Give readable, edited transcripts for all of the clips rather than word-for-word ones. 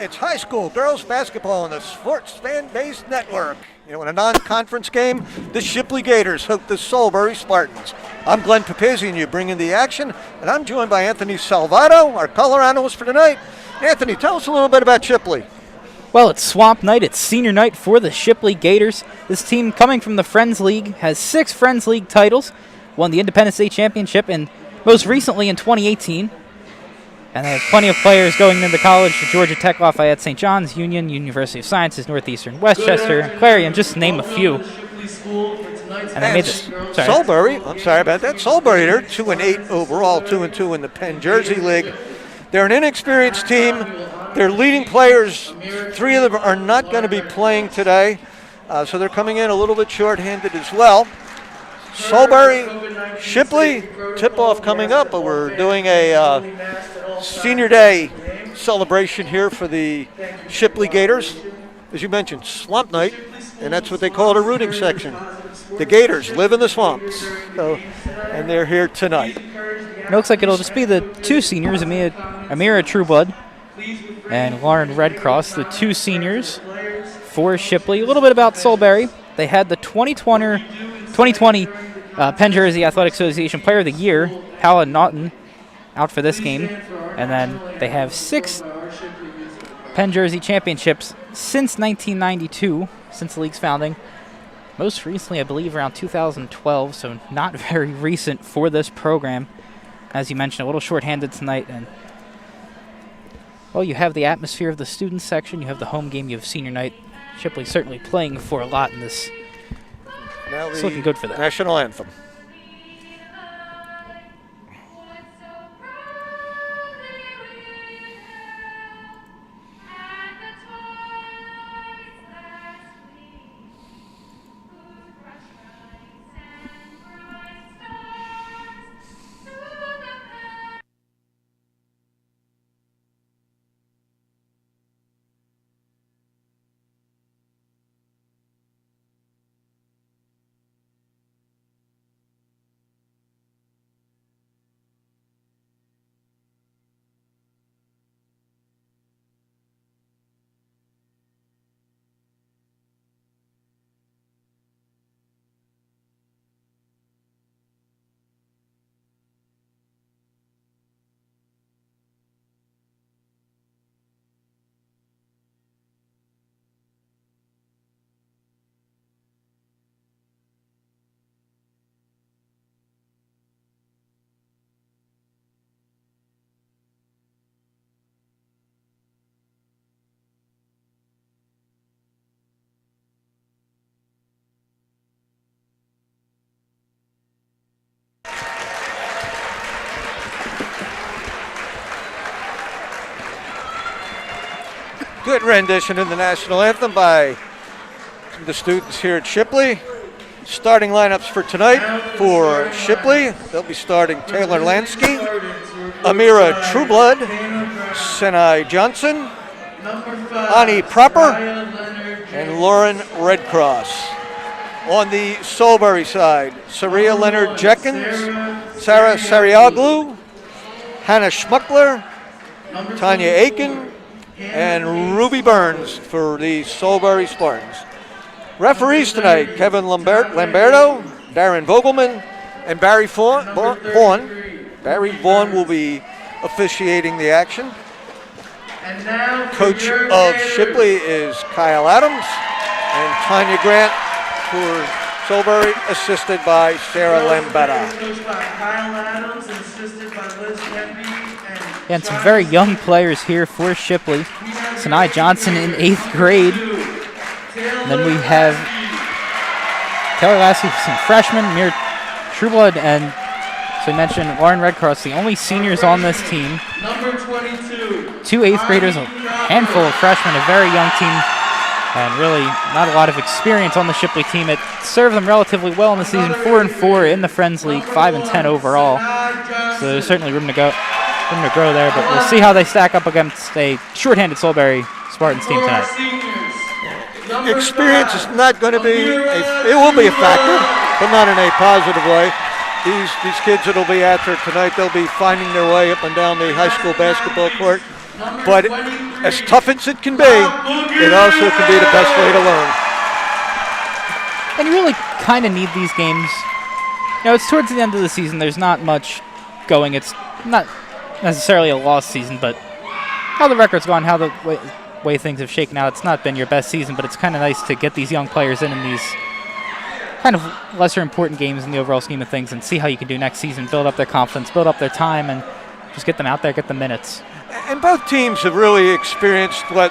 It's high school girls basketball on the Sports Fan-Based Network. You know, in a non-conference game, the Shipley Gators host the Solebury Spartans. I'm Glenn Papazian, bringing the action, and I'm joined by Anthony Salvato, our color analyst for tonight. Anthony, tell us a little bit about Shipley. Well, it's swamp night. It's senior night for the Shipley Gators. This team, coming from the Friends League, has 6 Friends League titles, won the Independence State Championship, and most recently in 2018. And they have plenty of players going into college: Georgia Tech, Lafayette, St. John's, Union, University of Sciences, Northeastern, Westchester, Clarion, just to name a few. And they made this. Solebury, I'm sorry about that. Solebury, they're 2-8 overall, 2-2 in the Penn Jersey League. They're an inexperienced team. Their leading players, 3 of them are not going to be playing today, so they're coming in a little bit short-handed as well. Solebury, Shipley, tip-off coming up, but we're doing a Senior Day celebration here for the Shipley Gators. As you mentioned, swamp night, and that's what they call it, a rooting section. The Gators live in the swamps, and they're here tonight. It looks like it'll just be the 2 seniors, Amira Trueblood and Lauren Redcross, the 2 seniors for Shipley. A little bit about Solebury. They had the 2020 Penn Jersey Athletic Association Player of the Year, Paula Naughton, out for this game. And then they have 6 Penn Jersey championships since 1992, since the league's founding. Most recently, I believe, around 2012, so not very recent for this program. As you mentioned, a little shorthanded tonight. And well, you have the atmosphere of the student section. You have the home game. You have senior night. Shipley certainly playing for a lot in this. Now it's looking good for them. National anthem. Good rendition of the national anthem by the students here at Shipley. Starting lineups for tonight for Shipley. They'll be starting Taylor Lansky, Amira Trueblood, Senai Johnson, Ani Proper, and Lauren Redcross. On the Solebury side, Saria Leonard Jenkins, Sarah Sariaglu, Hannah Schmuckler, Tanya Aiken, and Ruby Burns for the Solebury Spartans. Referees tonight: Kevin Lamberto, Darren Vogelman, and Barry Vaughn. Barry Vaughn will be officiating the action. Coach of Shipley is Kyle Adams, and Tanya Grant for Solebury, assisted by Sarah Lambetta. And some very young players here for Shipley. Sinai Johnson in 8th grade. And then we have Taylor Lassie, some freshmen, Mir Trueblood, and so we mentioned Lauren Redcross, the only seniors on this team. Number 22. 2 8th graders, a handful of freshmen, a very young team, and really not a lot of experience on the Shipley team. It served them relatively well in the season, 4-4 in the Friends League, 5-10 overall. So there's certainly room to grow there, but we'll see how they stack up against a shorthanded Solebury Spartans team tonight. Experience is not going to be, it will be a factor, but not in a positive way. These kids that will be out there tonight, they'll be finding their way up and down the high school basketball court. but as tough as it can be, it also can be the best way to learn. And you really kind of need these games. You know, it's towards the end of the season. There's not much going. It's not necessarily a lost season, but how the record's gone, how the way things have shaken out, it's not been your best season, but it's kind of nice to get these young players in these kind of lesser important games in the overall scheme of things and see how you can do next season, build up their confidence, build up their time, and just get them out there, get the minutes. And both teams have really experienced what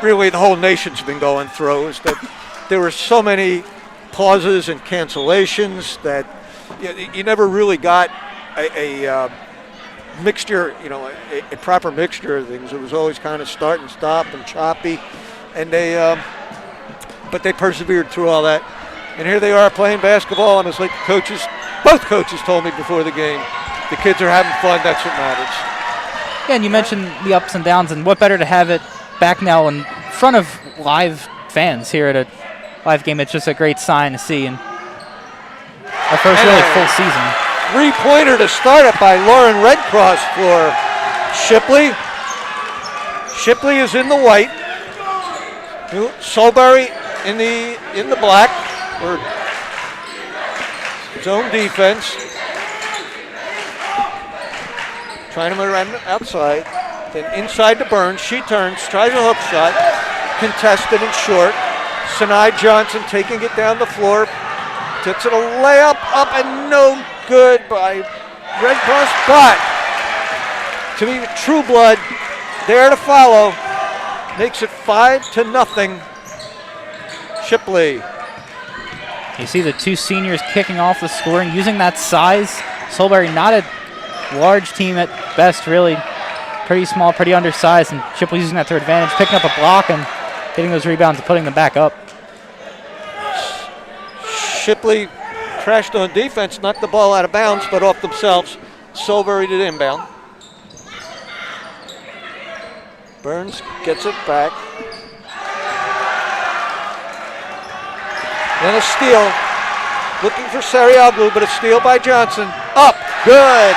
really the whole nation's been going through, is that there were so many pauses and cancellations that you never really got a mixture, a proper mixture of things. It was always kind of start and stop and choppy, and but they persevered through all that. And here they are playing basketball, and it's like both coaches told me before the game, the kids are having fun, that's what matters. Yeah, and you mentioned the ups and downs, and what better to have it back now in front of live fans here at a live game. It's just a great sign to see, and our first really full season. Three-pointer to start it by Lauren Redcross for Shipley. Shipley is in the white. Solebury in the black. Or zone defense. Trying to move around outside. Then inside to Burns. She turns, tries a hook shot. Contested and short. Sinai Johnson taking it down the floor. Gets it a layup up and no good by Redcross. But to be true blood, there to follow. Makes it 5-0. Shipley. You see the two seniors kicking off the scoring, using that size. Solebury, not a large team at best, really. Pretty small, pretty undersized, and Shipley using that to their advantage, picking up a block and getting those rebounds and putting them back up. Shipley crashed on defense, knocked the ball out of bounds, but off themselves. Solebury did inbound. Burns gets it back. Then a steal. Looking for Sarioglu, but a steal by Johnson. Up. Good.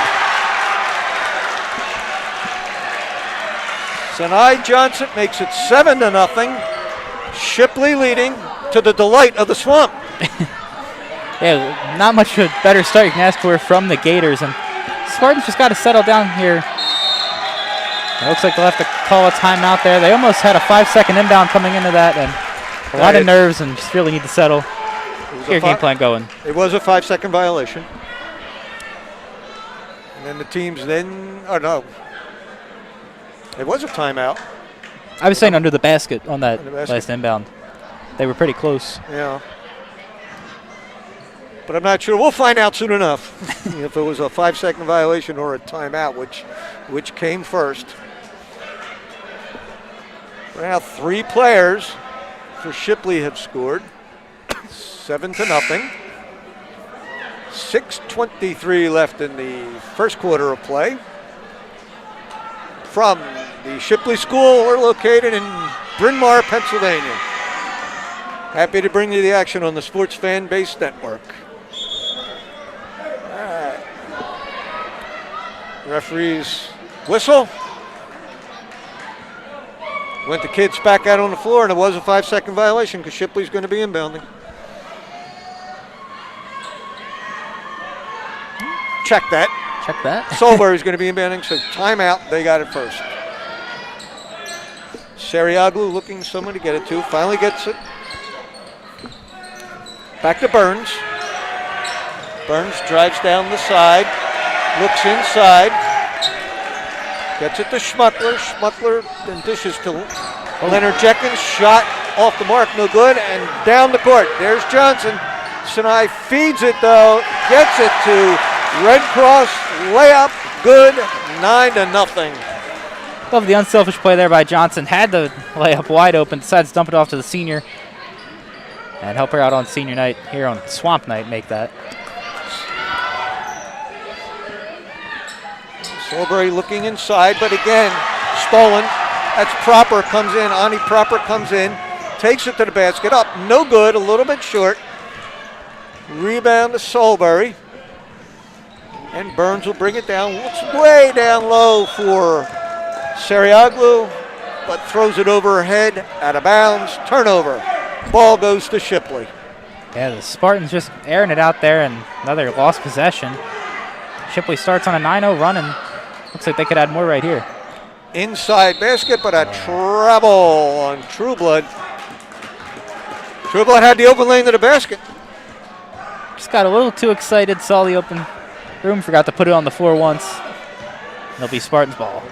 Sinai Johnson makes it 7-0. Shipley leading, to the delight of the Swamp. Yeah, not much of a better start you can ask for from the Gators. And Spartans just got to settle down here. It looks like they'll have to call a timeout there. They almost had a 5-second inbound coming into that, and a lot of nerves, and just really need to settle. Get your game plan going. It was a 5-second violation. And then the teams no. It was a timeout. I was saying under the basket on that last inbound. They were pretty close. Yeah. But I'm not sure. We'll find out soon enough if it was a 5-second violation or a timeout, which came first. Right now, 3 players for Shipley have scored. 7-0. 6:23 left in the first quarter of play. From the Shipley School, we're located in Bryn Mawr, Pennsylvania. Happy to bring you the action on the Sports Fan Base Network. All right. Referee's whistle. Went the kids back out on the floor, and it was a 5-second violation because Shipley's going to be inbounding. Check that. Check that. Solebury's going to be inbounding, so timeout. They got it first. Sarioglu looking someone to get it to. Finally gets it. Back to Burns. Burns drives down the side. Looks inside. Gets it to Schmuckler. Schmuckler then dishes to Leonard Jenkins. Shot off the mark, no good, and down the court. There's Johnson. Sinai feeds it though. Gets it to Redcross. Layup, good. 9-0. Love the unselfish play there by Johnson. Had the layup wide open. Decides to dump it off to the senior. And help her out on senior night here on Swamp Night. Make that. Solebury looking inside, but again, stolen. That's Proper comes in. Ani Proper comes in. Takes it to the basket. Up, no good. A little bit short. Rebound to Solebury. And Burns will bring it down. Looks way down low for Sariaglu, but throws it over her head, out of bounds, turnover. Ball goes to Shipley. Yeah, the Spartans just airing it out there, and another lost possession. Shipley starts on a 9-0 run, and looks like they could add more right here. Inside basket, but a treble on Trueblood. Trueblood had the open lane to the basket. Just got a little too excited, saw the open room, forgot to put it on the floor once. It'll be Spartans ball.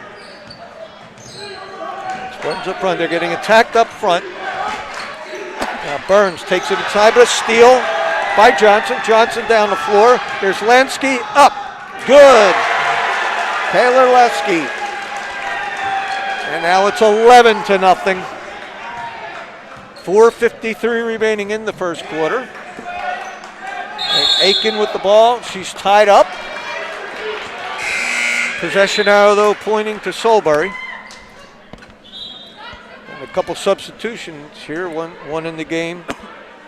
Spartans up front. They're getting attacked up front. Now Burns takes it inside, but a steal by Johnson. Johnson down the floor. There's Lansky up. Good. Taylor Lansky. And now it's 11-0. 4:53 remaining in the first quarter. And Aiken with the ball. She's tied up. Possession arrow, though, pointing to Solebury. And a couple substitutions here. One in the game.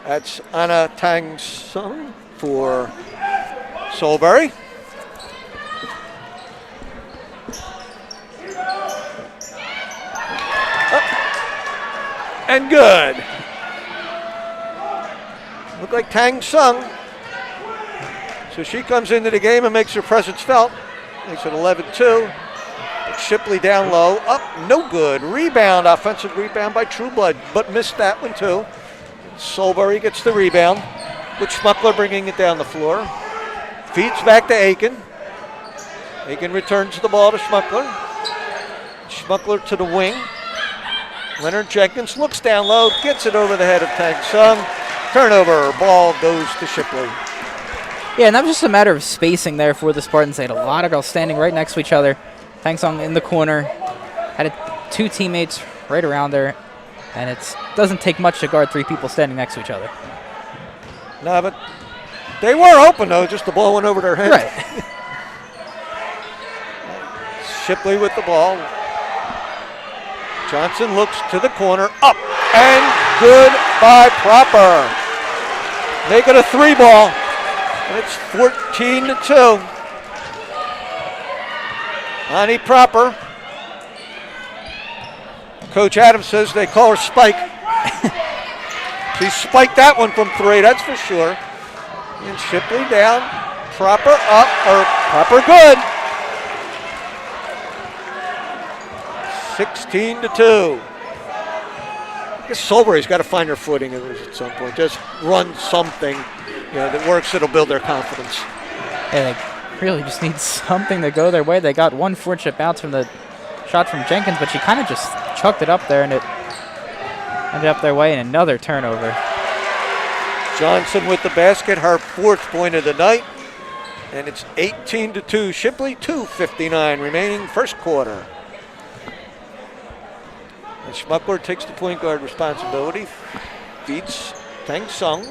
That's Anna Tang Sung for Solebury. And good. Look like Tang Sung. So she comes into the game and makes her presence felt. Makes it 11-2. Shipley down low. Up, no good. Rebound, offensive rebound by Trueblood, but missed that one too. Solebury gets the rebound, with Schmuckler bringing it down the floor. Feeds back to Aiken. Aiken returns the ball to Schmuckler. Schmuckler to the wing. Leonard Jenkins looks down low, gets it over the head of Tang Sung. Turnover, ball goes to Shipley. Yeah, and that was just a matter of spacing there for the Spartans. They had a lot of girls standing right next to each other. Tang Sung in the corner. Had two teammates right around her. And it doesn't take much to guard three people standing next to each other. No, but they were open, though. Just the ball went over their head. Right. Shipley with the ball. Johnson looks to the corner. Up and good by Proper. Make it a 3-ball. And it's 14-2. Ani Proper. Coach Adams says they call her Spike. She spiked that one from 3, that's for sure. And Shipley down. Proper up, or Proper good. 16-2. I guess Solebury's got to find her footing at some point. Just run something, that works. That'll build their confidence. Yeah, they really just need something to go their way. They got one fortunate bounce from the shot from Jenkins, but she kind of just chucked it up there, and it ended up their way in another turnover. Johnson with the basket, her 4th point of the night, and it's 18-2. Shipley, 2:59 remaining, first quarter. And Schmuckler takes the point guard responsibility, feeds Tang Sung,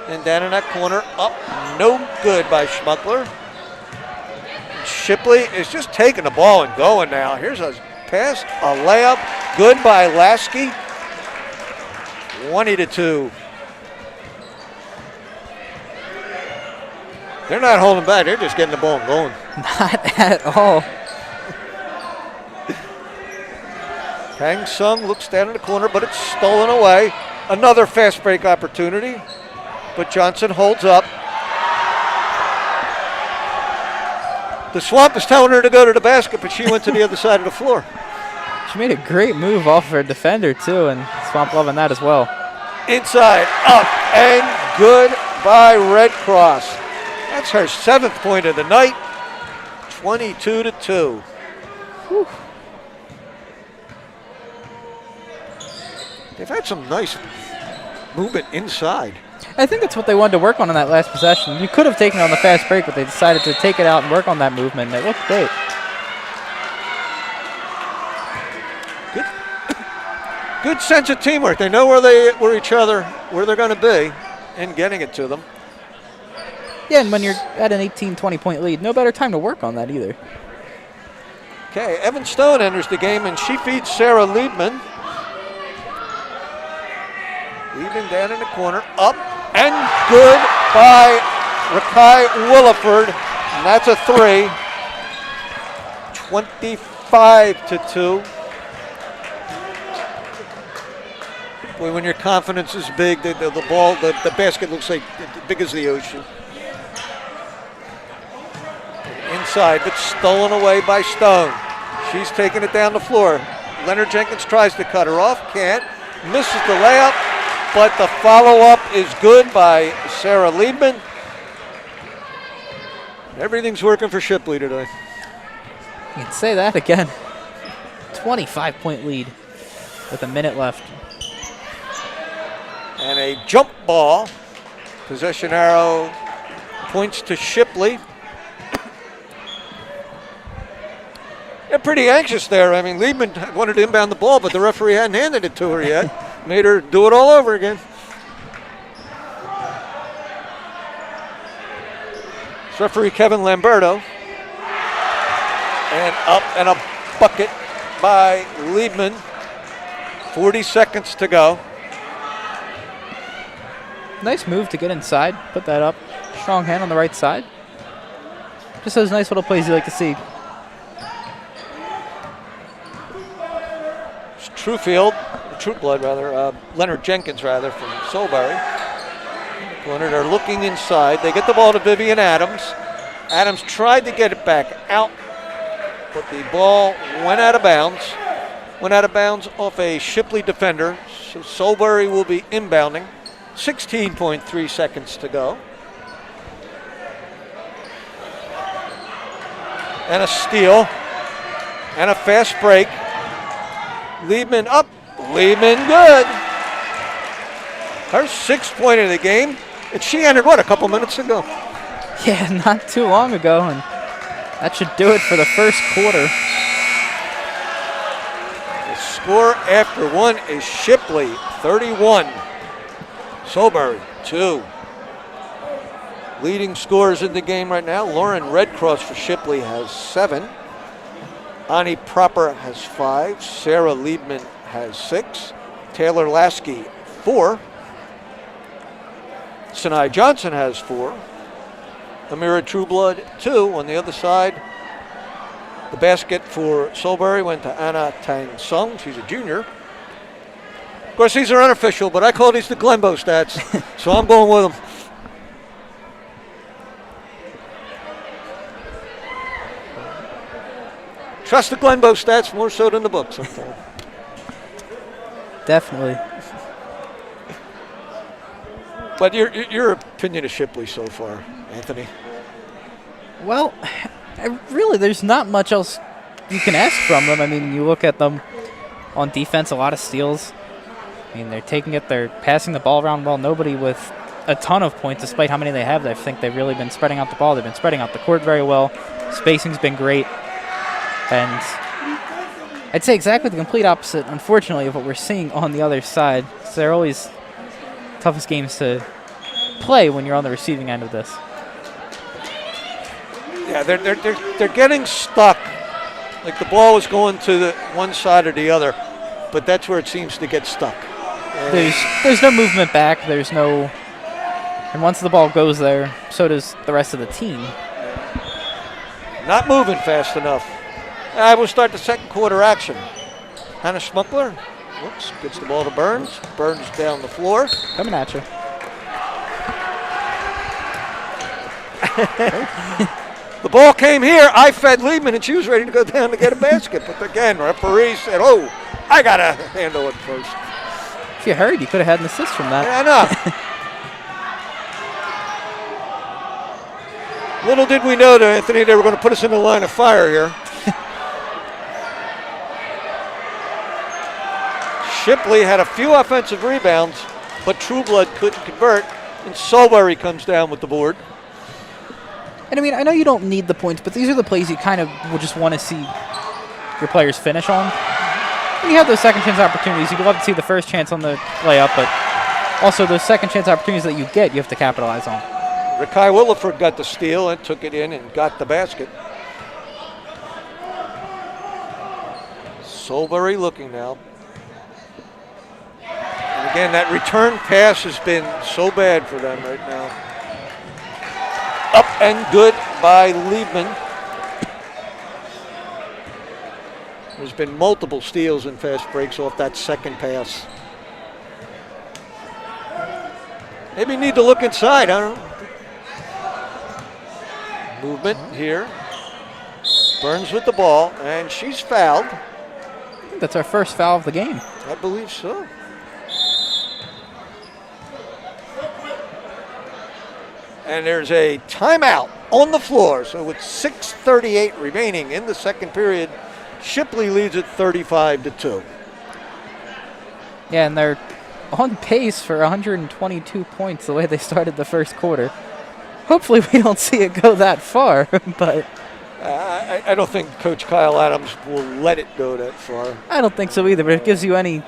and down in that corner, up, no good by Schmuckler. And Shipley is just taking the ball and going now. Here's a pass, a layup, good by Lasky, 20-2. They're not holding back, they're just getting the ball and going. Not at all. Tang Sung looks down in the corner, but it's stolen away. Another fast break opportunity, but Johnson holds up. The Swamp is telling her to go to the basket, but she went to the other side of the floor. She made a great move off her defender, too, and Swamp loving that as well. Inside, up, and good by Red Cross. That's her 7th point of the night, 22-2. Whew. They've had some nice movement inside. I think that's what they wanted to work on in that last possession. You could have taken it on the fast break, but they decided to take it out and work on that movement, and it looked great. Good sense of teamwork. They know where they're going to be, and getting it to them. Yeah, and when you're at an 18, 20-point lead, no better time to work on that either. Okay, Evan Stone enters the game, and she feeds Sarah Liebman. Liebman down in the corner, up, and good by Rakai Williford, and that's a 3. 5-2. Boy, when your confidence is big, the ball, the basket looks like big as the ocean. Inside, but stolen away by Stone. She's taking it down the floor. Leonard Jenkins tries to cut her off, can't. Misses the layup, but the follow-up is good by Sarah Liebman. Everything's working for Shipley today. You can say that again. 25-point lead with a minute left. And a jump ball. Possession arrow points to Shipley. They're pretty anxious there. I mean, Liebman wanted to inbound the ball, but the referee hadn't handed it to her yet. Made her do it all over again. It's referee Kevin Lamberto. And up and a bucket by Liebman. 40 seconds to go. Nice move to get inside, put that up. Strong hand on the right side. Just those nice little plays you like to see. It's Leonard Jenkins rather, from Solebury. Leonard are looking inside. They get the ball to Vivian Adams. Adams tried to get it back out, but the ball went out of bounds. Went out of bounds off a Shipley defender, so Solebury will be inbounding. 16.3 seconds to go. And a steal. And a fast break. Liebman up. Liebman good. Her 6th point of the game. And she entered, what, a couple minutes ago? Yeah, not too long ago. And that should do it for the first quarter. The score after one is Shipley, 31. Solebury, 2. Leading scorers in the game right now. Lauren Redcross for Shipley has 7. Ani Proper has 5. Sarah Liebman has 6. Taylor Lasky, 4. Sinai Johnson has 4. Amira Trueblood, 2. On the other side, the basket for Solebury went to Anna Tang Sung. She's a junior. Of course, these are unofficial, but I call these the Glenbow stats, so I'm going with them. Trust the Glenbow stats more so than the book sometimes. Definitely. But your opinion of Shipley so far, Anthony? Well, really, there's not much else you can ask from them. I mean, you look at them on defense, a lot of steals. I mean, they're taking it, they're passing the ball around well. Nobody with a ton of points, despite how many they have. I think they've really been spreading out the ball. They've been spreading out the court very well. Spacing's been great. And I'd say exactly the complete opposite, unfortunately, of what we're seeing on the other side. So they're always toughest games to play when you're on the receiving end of this. Yeah, they're getting stuck. Like the ball is going to the one side or the other, but that's where it seems to get stuck. There's no movement back. There's no, and once the ball goes there, so does the rest of the team. Not moving fast enough. I will start the second quarter action. Hannah Schmuckler, whoops, gets the ball to Burns. Burns down the floor. Coming at you. The ball came here. I fed Liebman, and she was ready to go down to get a basket. But again, referee said, "Oh, I gotta handle it first." If you heard, you could have had an assist from that. Yeah, I know. Little did we know, that Anthony, they were going to put us in the line of fire here. Shipley had a few offensive rebounds, but Trueblood couldn't convert, and Solebury comes down with the board. And I mean, I know you don't need the points, but these are the plays you kind of will just want to see your players finish on. When you have those second chance opportunities, you'd love to see the first chance on the layup, but also those second chance opportunities that you get, you have to capitalize on. Rakai Williford got the steal and took it in and got the basket. Solebury looking now. And again, that return pass has been so bad for them right now. Up and good by Liebman. There's been multiple steals and fast breaks off that second pass. Maybe need to look inside, I don't know. Movement here. Burns with the ball, and she's fouled. I think that's our first foul of the game. I believe so. And there's a timeout on the floor. So with 6:38 remaining in the second period, Shipley leads at 35-2. Yeah, and they're on pace for 122 points the way they started the first quarter. Hopefully we don't see it go that far, but I don't think Coach Kyle Adams will let it go that far. I don't think so either, but it gives you any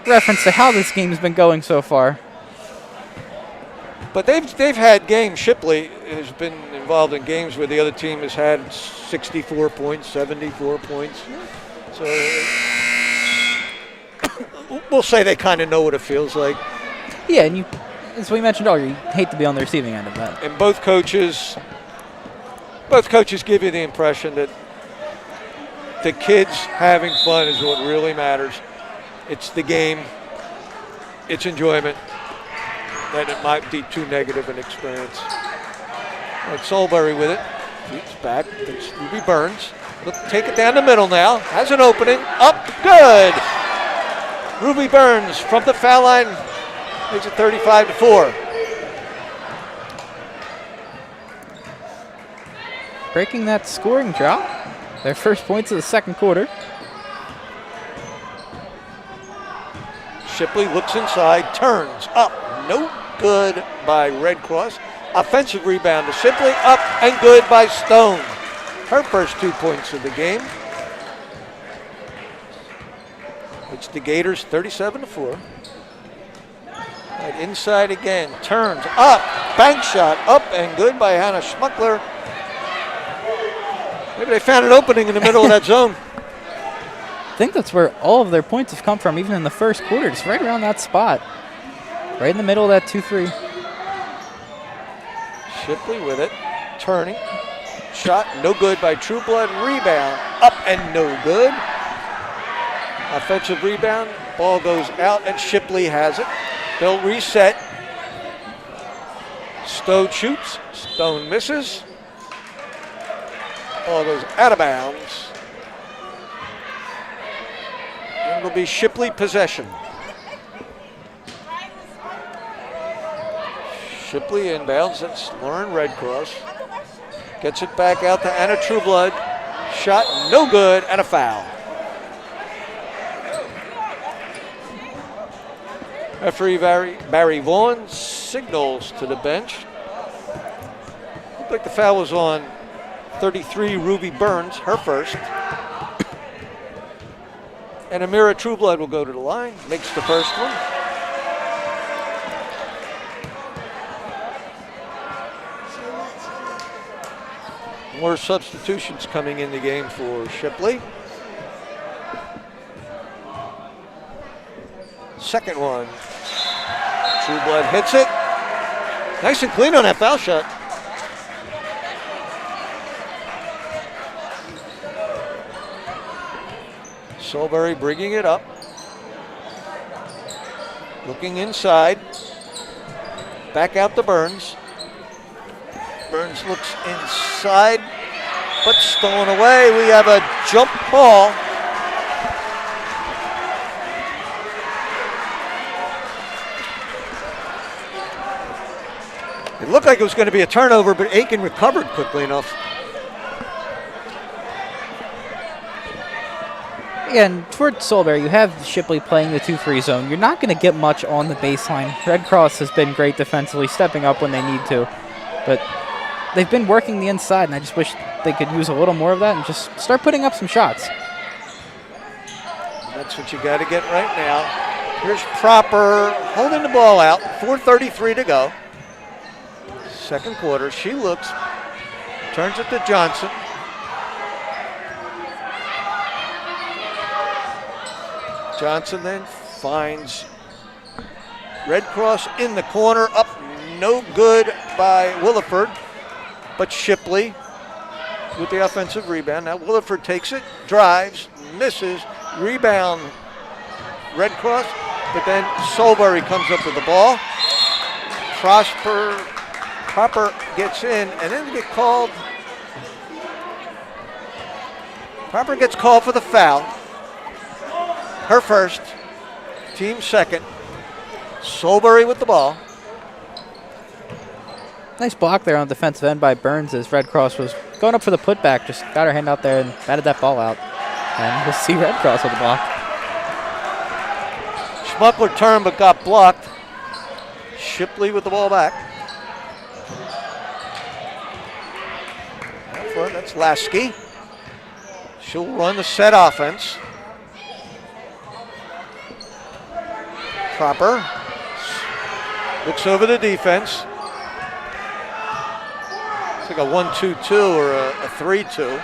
reference to how this game's been going so far. But they've had games. Shipley has been involved in games where the other team has had 64 points, 74 points. So we'll say they kind of know what it feels like. Yeah, and as we mentioned earlier, you hate to be on the receiving end of that. And both coaches give you the impression that the kids having fun is what really matters. It's the game, it's enjoyment, and it might be too negative an experience. Like Solebury with it. It's back. It's Ruby Burns. Look, take it down the middle now. Has an opening. Up. Good. Ruby Burns from the foul line makes it 35-4. Breaking that scoring drought. Their first points of the second quarter. Shipley looks inside, turns up. No good by Red Cross. Offensive rebound to Shipley, up and good by Stone. Her first 2 points of the game. It's the Gators 37-4. Right inside again, turns up, bank shot, up and good by Hannah Schmuckler. Maybe they found an opening in the middle of that zone. I think that's where all of their points have come from, even in the first quarter, just right around that spot. Right in the middle of that 2-3. Shipley with it, turning. Shot no good by Trueblood. Rebound up and no good. Offensive rebound. Ball goes out and Shipley has it. They'll reset. Stone shoots. Stone misses. Ball goes out of bounds. And it'll be Shipley possession. Shipley inbounds. That's Lauren Redcross. Gets it back out to Anna Trueblood. Shot no good and a foul. Referee Barry Vaughn signals to the bench. Looked like the foul was on 33 Ruby Burns, her first. And Amira Trueblood will go to the line, makes the first one. More substitutions coming in the game for Shipley. Second one. Trueblood hits it. Nice and clean on that foul shot. Solebury bringing it up. Looking inside. Back out to Burns. Burns looks inside, but stolen away. We have a jump ball. It looked like it was going to be a turnover, but Aiken recovered quickly enough. And toward Solebury, you have Shipley playing the 2-3 zone. You're not going to get much on the baseline. Red Cross has been great defensively, stepping up when they need to. But they've been working the inside, and I just wish they could use a little more of that and just start putting up some shots. That's what you got to get right now. Here's Proper holding the ball out, 4:33 to go. Second quarter, she looks, turns it to Johnson. Johnson then finds Red Cross in the corner, up no good by Williford, but Shipley with the offensive rebound. Now Williford takes it, drives, misses. Rebound, Red Cross, but then Solebury comes up with the ball. Proper gets in, and then get called. Proper gets called for the foul. Her first, team second. Solebury with the ball. Nice block there on the defensive end by Burns as Red Cross was going up for the putback. Just got her hand out there and batted that ball out. And we'll see Red Cross with the block. Schmuckler turned but got blocked. Shipley with the ball back. That's Lasky. She'll run the set offense. Proper looks over the defense. It's like a 1-2-2 or a 3-2.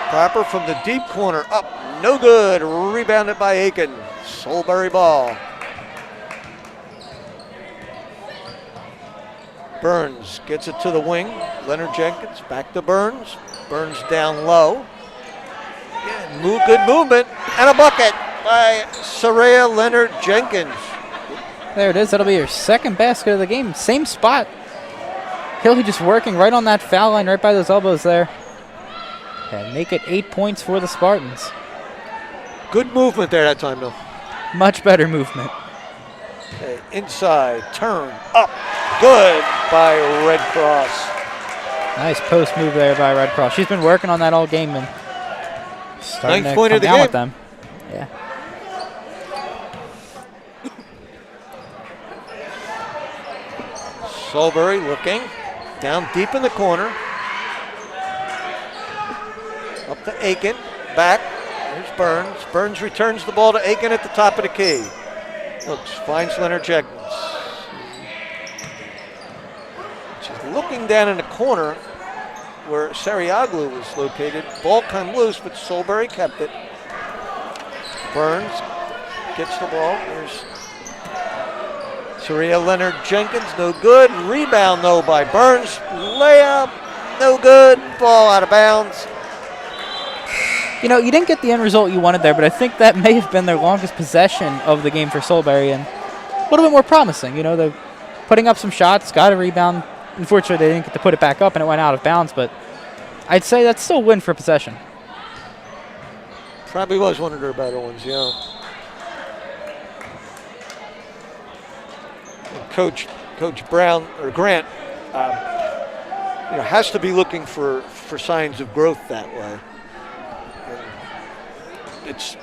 Proper from the deep corner up, no good. Rebounded by Aiken. Solebury ball. Burns gets it to the wing. Leonard Jenkins back to Burns. Burns down low. Yeah, good movement and a bucket by Saraya Leonard Jenkins. There it is. That'll be her second basket of the game. Same spot. Hilly just working right on that foul line, right by those elbows there. And make it 8 points for the Spartans. Good movement there that time, though. Much better movement. Okay, inside, turn, up. Good by Red Cross. Nice post move there by Red Cross. She's been working on that all game and starting Ninth to point come of the down game. with them. Yeah. Solebury looking down deep in the corner. Up to Aiken, back. Here's Burns. Burns returns the ball to Aiken at the top of the key. Looks, finds Leonard Jenkins. She's looking down in the corner where Sariaglu was located. Ball come loose, but Solebury kept it. Burns gets the ball. There's Saria Leonard Jenkins, no good. Rebound, though, by Burns. Layup, no good. Ball out of bounds. You know, you didn't get the end result you wanted there, but I think that may have been their longest possession of the game for Solebury and a little bit more promising. You know, they're putting up some shots, got a rebound. Unfortunately, they didn't get to put it back up and it went out of bounds, but I'd say that's still a win for possession. Probably was one of their better ones, yeah. Coach Brown or Grant, has to be looking for signs of growth that way. It's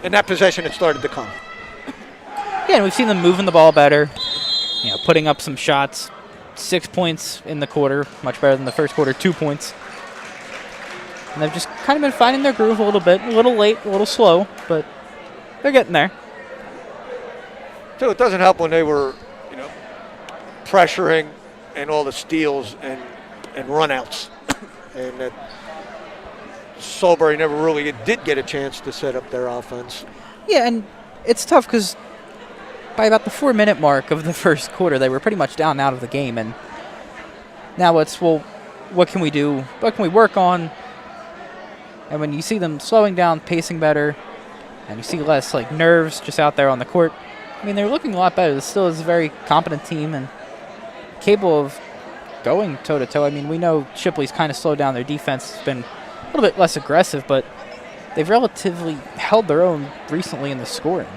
in that possession it started to come. Yeah, and we've seen them moving the ball better, putting up some shots. 6 points in the quarter, much better than the first quarter, 2 points. And they've just kind of been finding their groove a little bit, a little late, a little slow, but they're getting there. So it doesn't help when they were, pressuring and all the steals and runouts. And that Solebury never really did get a chance to set up their offense. Yeah, and it's tough because by about the 4-minute mark of the first quarter, they were pretty much down and out of the game. And now it's, what can we do? What can we work on? And when you see them slowing down, pacing better, and you see less nerves just out there on the court, I mean, they're looking a lot better. This still is a very competent team and capable of going toe-to-toe. I mean, we know Shipley's kind of slowed down their defense. It's been a little bit less aggressive, but they've relatively held their own recently in the scoring.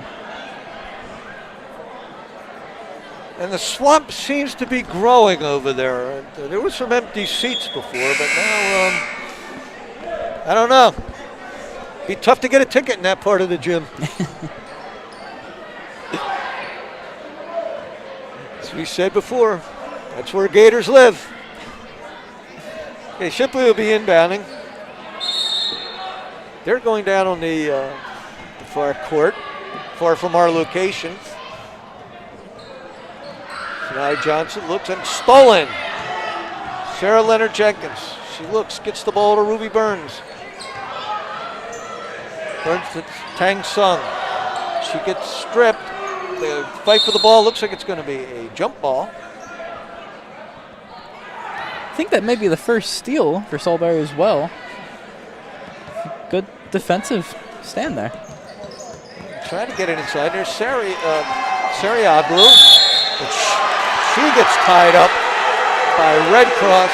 And the slump seems to be growing over there. There were some empty seats before, but now, I don't know. Be tough to get a ticket in that part of the gym. As we said before, that's where Gators live. Okay, Shipley will be inbounding. They're going down on the far court, far from our location. Now Johnson looks and stolen. Sarah Leonard Jenkins. She looks, gets the ball to Ruby Burns. Burns to Tang Sung. She gets stripped. The fight for the ball looks like it's going to be a jump ball. I think that may be the first steal for Solebury as well. Good defensive stand there. Trying to get it inside. There's Sariaglu. She gets tied up by Red Cross.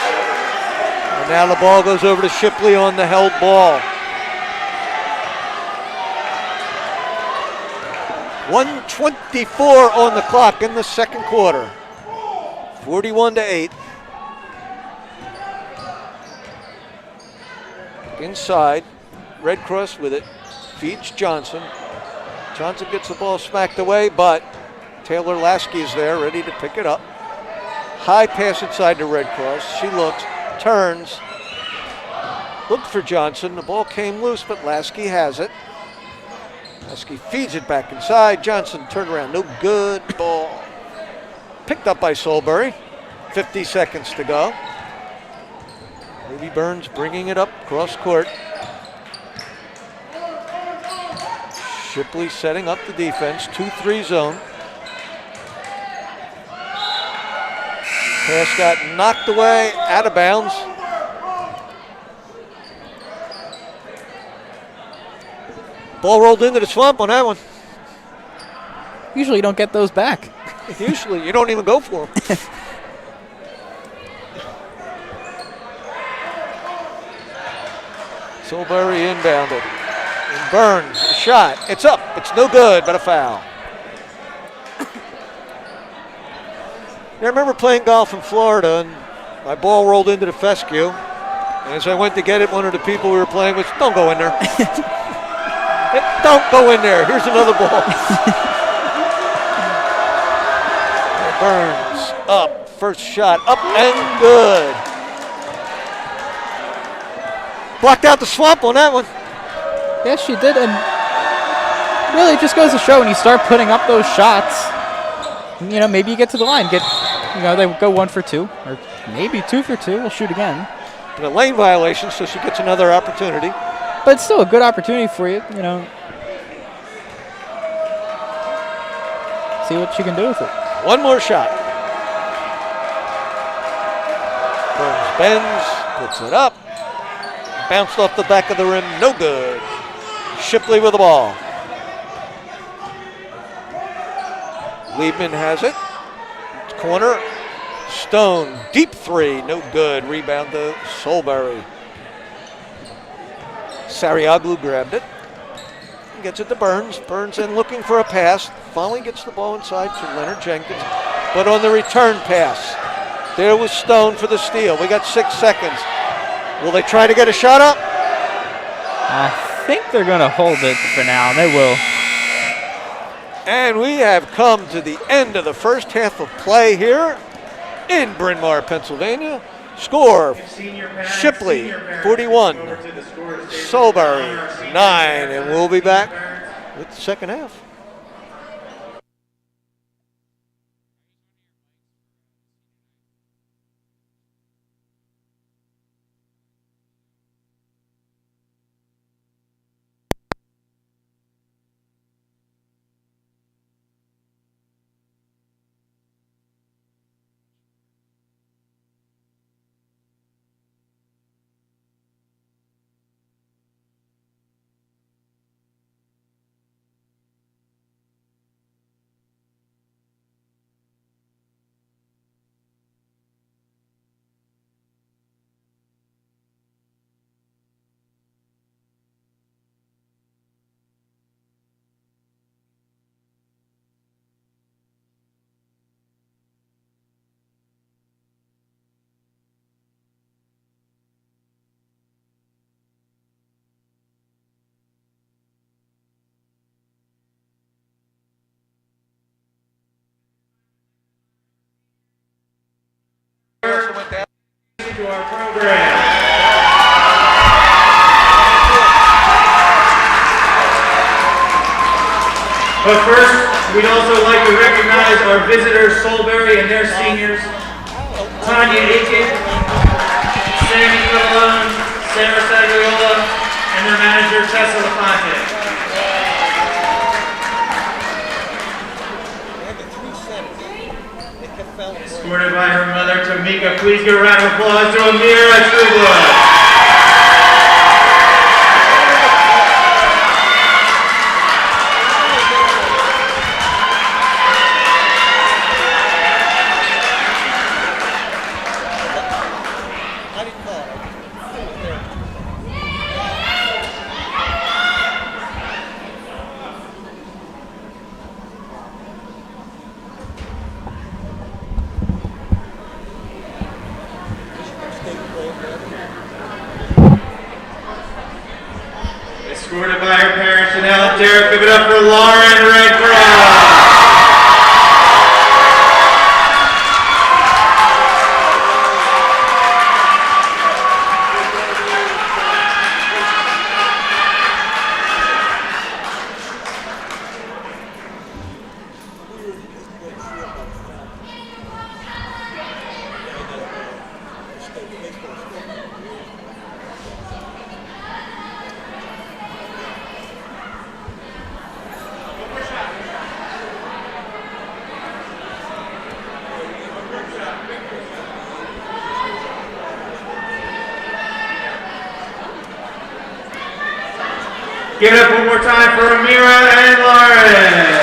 And now the ball goes over to Shipley on the held ball. 1:24 on the clock in the second quarter. 41-8. Inside, Red Cross with it, feeds Johnson. Johnson gets the ball smacked away, but Taylor Lasky is there, ready to pick it up. High pass inside to Red Cross. She looks, turns, looked for Johnson. The ball came loose, but Lasky has it. Lasky feeds it back inside. Johnson turned around, no good. Ball picked up by Solebury. 50 seconds to go. Ruby Burns bringing it up cross court. Shipley setting up the defense, 2-3 zone. Pass got knocked away, out of bounds. Ball rolled into the swamp on that one. Usually you don't get those back. Usually you don't even go for them. Solebury inbounded. And Burns, a shot. It's up. It's no good, but a foul. I remember playing golf in Florida, and my ball rolled into the fescue. And as I went to get it, one of the people we were playing with, don't go in there. Don't go in there. Here's another ball. Burns up. First shot up and good. Blocked out the swamp on that one. Yes, she did, and really it just goes to show when you start putting up those shots, you know, maybe you get to the line, they go 1 for 2, or maybe 2 for 2, we'll shoot again. But a lane violation, so she gets another opportunity. But it's still a good opportunity for you, you know. See what you can do with it. One more shot. Burns bends, puts it up. Bounced off the back of the rim, no good. Shipley with the ball. Liebman has it. Corner. Stone, deep three, no good. Rebound to Solebury. Sariaglu grabbed it. Gets it to Burns. Burns in looking for a pass. Finally gets the ball inside to Leonard Jenkins. But on the return pass, there was Stone for the steal. We got 6 seconds. Will they try to get a shot up? I think they're going to hold it for now. They will. And we have come to the end of the first half of play here in Bryn Mawr, Pennsylvania. Score, Shipley 41, Solebury 9, and we'll be back with the second half. To our program. But first, we'd also like to recognize our visitors, Solebury and their seniors, Tanya Aiken, Sammy Colon, Sarah Sagriola, and their manager, Tessa LaFonte. Escorted by her mother, Tamika. Please give a round of applause to Amira Trueblood. Escorted by her parents, Chanel and Derek. Give it up for Lauren Redcross. Give it up one more time for Amira and Lauren.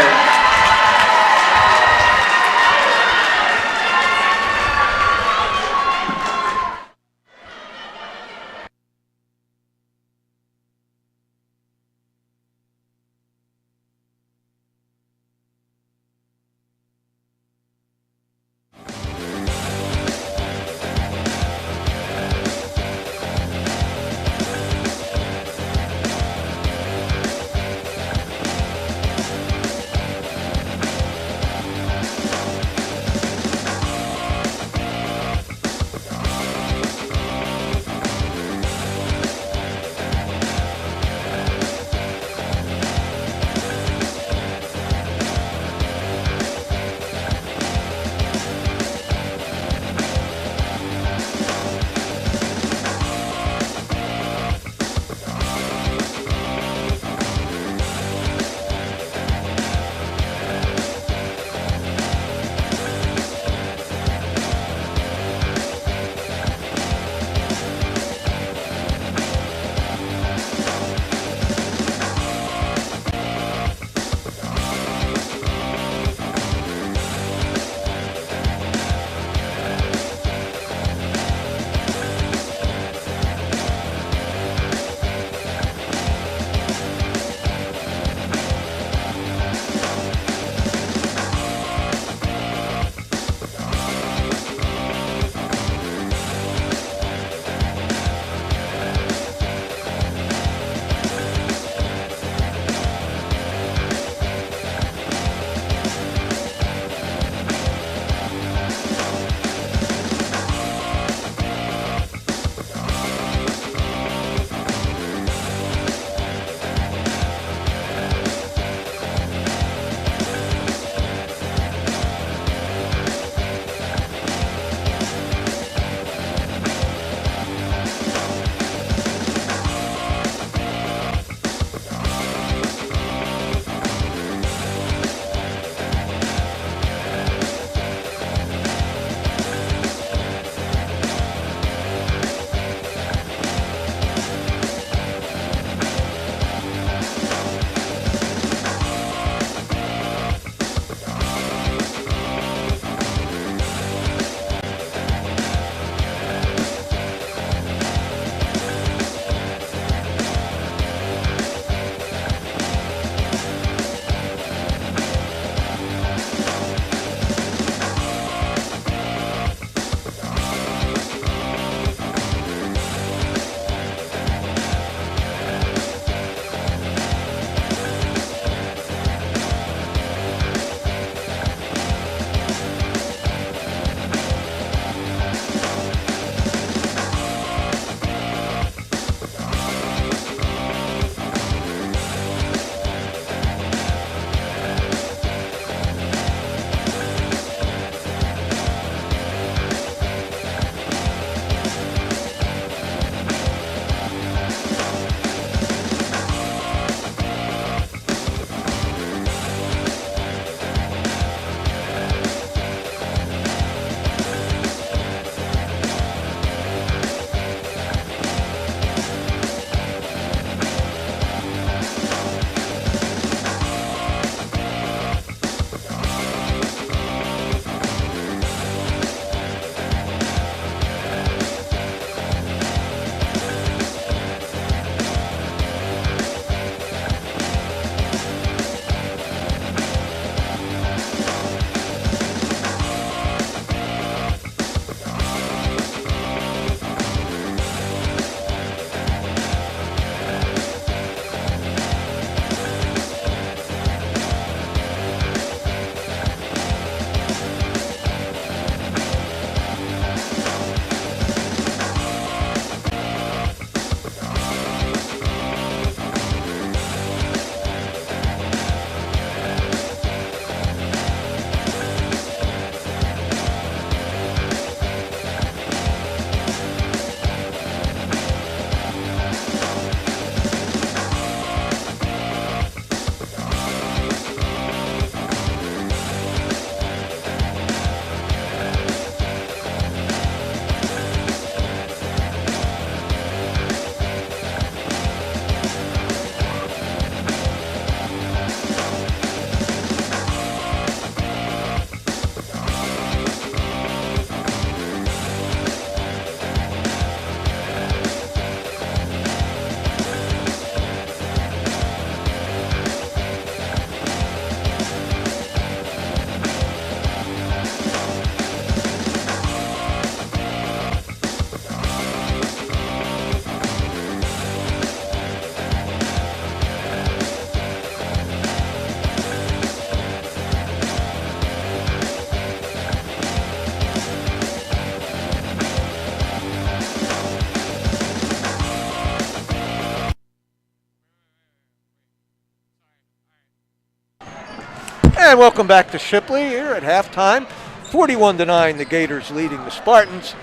And welcome back to Shipley here at halftime. 41-9, the Gators leading the Spartans.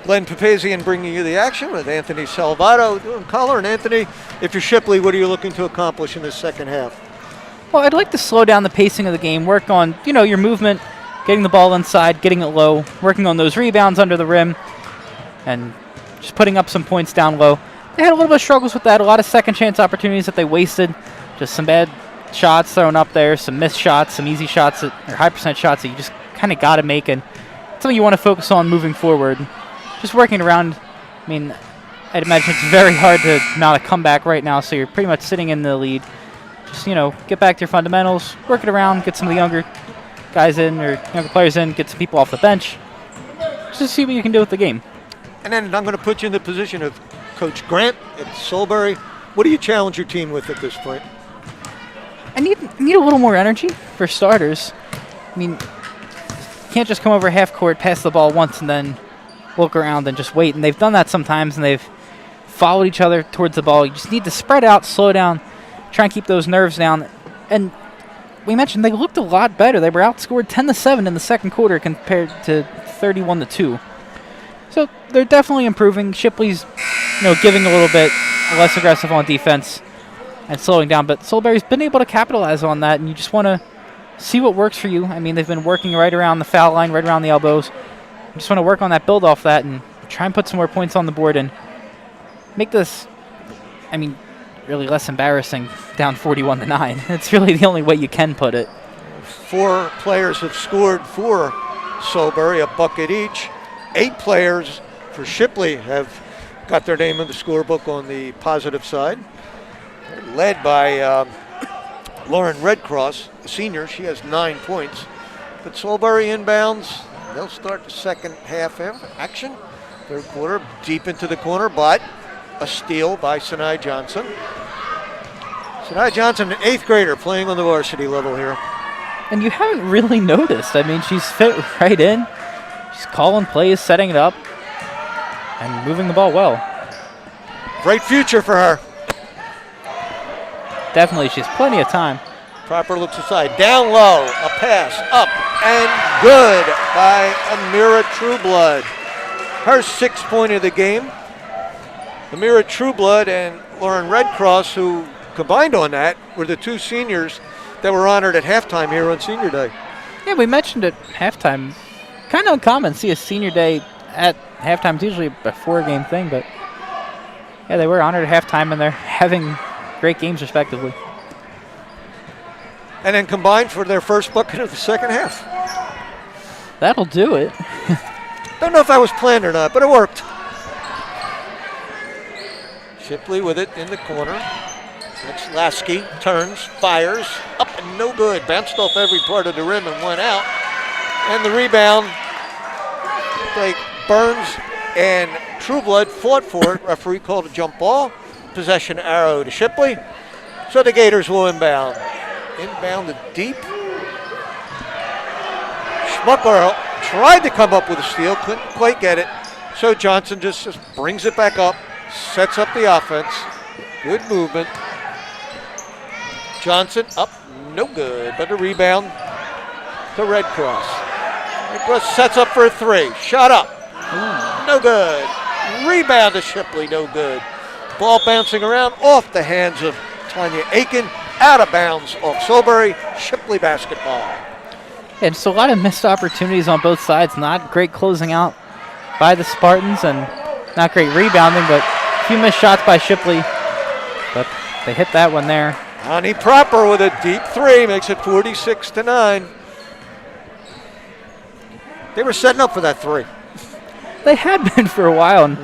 Glenn Papazian bringing you the action with Anthony Salvato doing color. And Anthony, if you're Shipley, what are you looking to accomplish in this second half? Well, I'd like to slow down the pacing of the game, work on, your movement, getting the ball inside, getting it low, working on those rebounds under the rim, and just putting up some points down low. They had a little bit of struggles with that, a lot of second chance opportunities that they wasted, just some bad shots thrown up there, some missed shots, some easy shots, or high percent shots that you just kind of got to make, and something you want to focus on moving forward. Just working around, I'd imagine it's very hard to mount a comeback right now, so you're pretty much sitting in the lead. Just, get back to your fundamentals, work it around, get some of the younger guys in, or younger players in, get some people off the bench, just to see what you can do with the game. And then I'm going to put you in the position of Coach Grant at Solebury. What do you challenge your team with at this point? I need a little more energy for starters. You can't just come over half court, pass the ball once, and then look around and just wait. And they've done that sometimes, and they've followed each other towards the ball. You just need to spread out, slow down, try and keep those nerves down. And we mentioned they looked a lot better. They were outscored 10-7 in the second quarter compared to 31-2. So they're definitely improving. Shipley's, giving a little bit less aggressive on defense and slowing down. But Solebury's been able to capitalize on that, and you just want to see what works for you. They've been working right around the foul line, right around the elbows. You just want to work on that, build off that, and try and put some more points on the board and make this, really less embarrassing, down 41-9. It's really the only way you can put it. 4 players have scored for Solebury, a bucket each. 8 players for Shipley have got their name in the scorebook on the positive side. They're led by Lauren Redcross, a senior. She has 9 points. But Solebury inbounds. They'll start the second half action. Third quarter, deep into the corner, but a steal by Sinai Johnson. Sinai Johnson, an 8th grader, playing on the varsity level here. And you haven't really noticed. She's fit right in. She's calling plays, setting it up, and moving the ball well. Great future for her. Definitely, she has plenty of time. Proper looks aside. Down low, a pass, up, and good by Amira Trueblood. Her 6th point of the game. Amira Trueblood and Lauren Redcross, who combined on that, were the 2 seniors that were honored at halftime here on Senior Day. Yeah, we mentioned at halftime. Kind of uncommon to see a Senior Day at halftime. It's usually a 4-game thing, but yeah, they were honored at halftime, and they're having great games respectively. And then combined for their first bucket of the second half. That'll do it. Don't know if that was planned or not, but it worked. Shipley with it in the corner. That's Lasky, turns, fires, up and no good. Bounced off every part of the rim and went out. And the rebound, like Burns and Trueblood fought for it. Referee called a jump ball. Possession arrow to Shipley. So the Gators will inbound. Inbounded deep. Schmuckler tried to come up with a steal, couldn't quite get it. So Johnson just brings it back up, sets up the offense. Good movement. Johnson up, no good, but a rebound to Redcross. Redcross sets up for a 3. Shot up, no good. Rebound to Shipley, no good. Ball bouncing around off the hands of Tanya Aiken, out of bounds off Solebury. Shipley basketball. And so a lot of missed opportunities on both sides. Not great closing out by the Spartans, and not great rebounding, but a few missed shots by Shipley. But they hit that one there. Ani Proper with a deep 3 makes it 46-9. They were setting up for that 3. They had been for a while, and